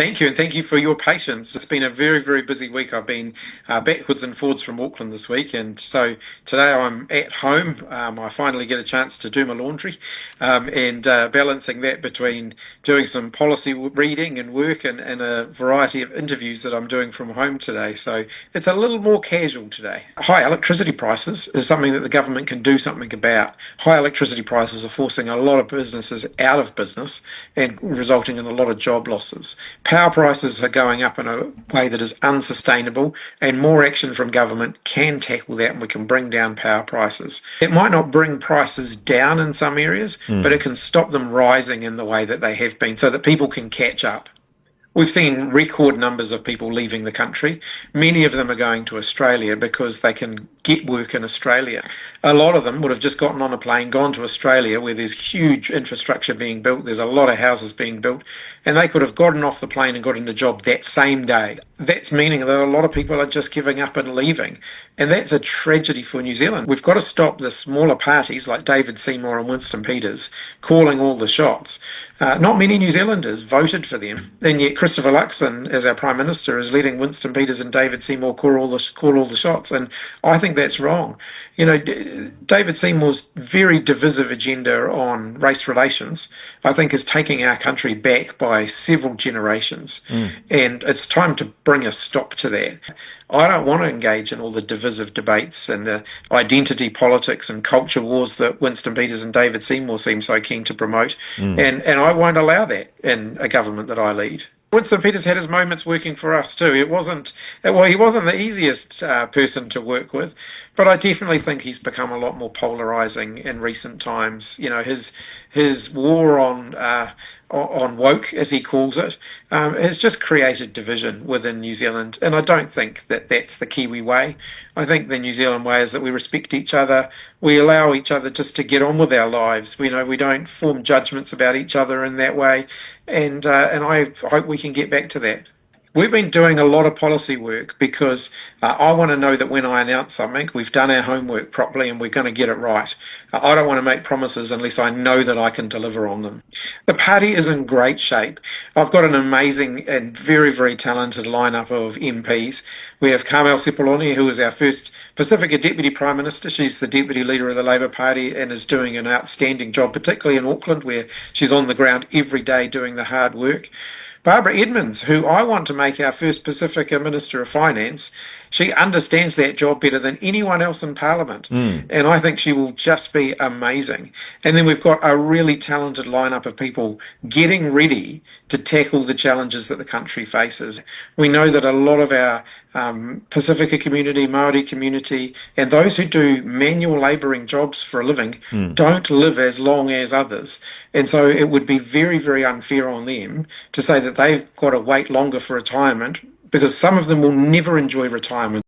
Thank you, and thank you for your patience. It's been a very, very busy week. I've been backwards and forwards from Auckland this week, and so today I'm at home. I finally get a chance to do my laundry, and balancing that between doing some policy reading and work and a variety of interviews that I'm doing from home today. So it's a little more casual today. High electricity prices is something that the government can do something about. High electricity prices are forcing a lot of businesses out of business and resulting in a lot of job losses. Power prices are going up in a way that is unsustainable, and more action from government can tackle that, and we can bring down power prices. It might not bring prices down in some areas, but it can stop them rising in the way that they have been so that people can catch up. We've seen record numbers of people leaving the country. Many of them are going to Australia because they can get work in Australia. A lot of them would have just gotten on a plane, gone to Australia where there's huge infrastructure being built, there's a lot of houses being built, and they could have gotten off the plane and got into a job that same day. That's meaning that a lot of people are just giving up and leaving. And that's a tragedy for New Zealand. We've got to stop the smaller parties like David Seymour and Winston Peters calling all the shots. Not many New Zealanders voted for them, and yet Christopher Luxon, as our Prime Minister, is letting Winston Peters and David Seymour call all the shots, and I think that's wrong. You know, David Seymour's very divisive agenda on race relations, I think, is taking our country back by several generations, and it's time to bring a stop to that. I don't want to engage in all the divisive debates and the identity politics and culture wars that Winston Peters and David Seymour seem so keen to promote, and I won't allow that in a government that I lead. Winston Peters had his moments working for us too. He wasn't the easiest person to work with, but I definitely think he's become a lot more polarizing in recent times. You know, his war on woke, as he calls it, has just created division within New Zealand, and I don't think that that's the Kiwi way. I think the New Zealand way is that we respect each other, we allow each other just to get on with our lives. We don't form judgments about each other in that way, and I hope we can get back to that. We've been doing a lot of policy work because I want to know that when I announce something, we've done our homework properly and we're going to get it right. I don't want to make promises unless I know that I can deliver on them. The party is in great shape. I've got an amazing and very, very talented lineup of MPs. We have Carmel Sepuloni, who is our first Pacifica Deputy Prime Minister. She's the Deputy Leader of the Labour Party and is doing an outstanding job, particularly in Auckland, where she's on the ground every day doing the hard work. Barbara Edmonds, who I want to make our first Pacifica Minister of Finance, she understands that job better than anyone else in Parliament. And I think she will just be amazing. And then we've got a really talented lineup of people getting ready to tackle the challenges that the country faces. We know that a lot of our Pacifica community, Māori community, and those who do manual labouring jobs for a living don't live as long as others. And so it would be very, very unfair on them to say that they've got to wait longer for retirement, because some of them will never enjoy retirement.